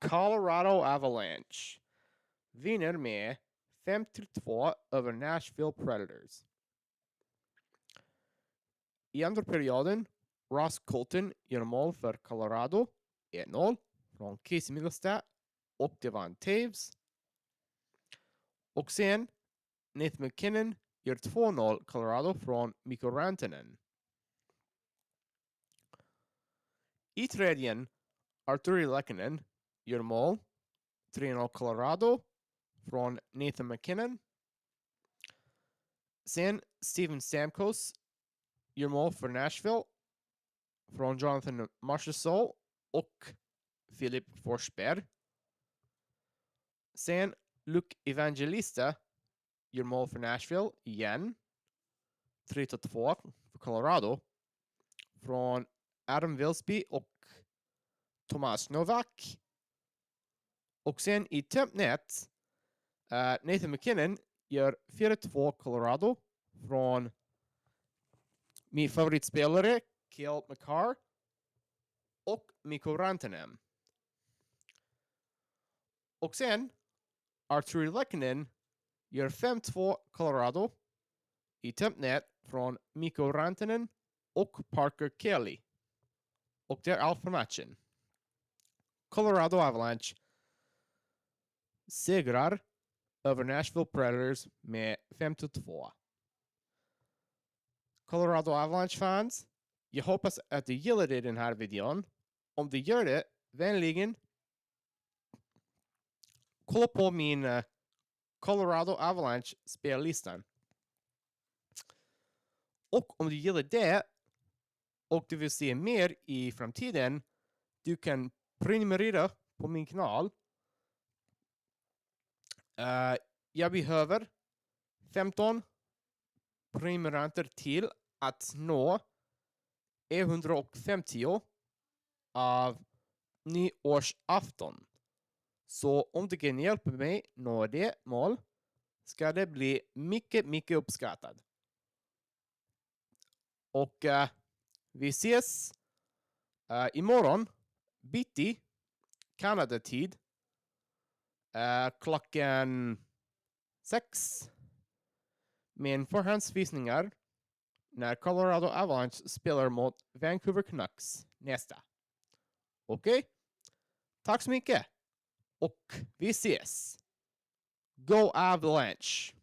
Colorado Avalanche vinner med 5-2 över Nashville Predators. I andra perioden, Ross Colton gör mål för Colorado, 1-0 från Casey Mittelstadt och Devon Taves. Och sen, Nathan MacKinnon gör 2-0 Colorado från Mikko Rantanen. I tredjen, Arturi Lehkonen gör mål, 3-0 Colorado från Nathan MacKinnon. Sen Steven Stamkos gör mål för Nashville från Jonathan Marchessault och Philip Forsberg. Sen Luke Evangelista gör mål för Nashville igen. 3-2 för Colorado från Adam Wilsby och Tomas Novak. Och sen i tempnet Nathan MacKinnon gör 4-2 Colorado från min favoritspelare Cale Makar och Mikko Rantanen. Och sen Arturi Lehkonen gör 5-2 Colorado i tempnet från Mikko Rantanen och Parker Kelly. Och det är allt för matchen. Colorado Avalanche segrar över Nashville Predators med 5-2. Colorado Avalanche fans, jag hoppas att du gillade den här videon. Om du gör det, vänligen kolla på min Colorado Avalanche spellistan. Och om du gillar det och du vill se mer i framtiden, du kan prenumerera på min kanal. Jag behöver 15 prenumeranter till att nå 150 av nyårsafton. Så om du kan hjälpa mig nå det mål ska det bli mycket uppskattat. Och vi ses imorgon bitti Kanada-tid klockan 6 med en förhandsvisningar när Colorado Avalanche spelar mot Vancouver Canucks nästa. Okej? Tack så mycket. Och vi ses. Go Avalanche!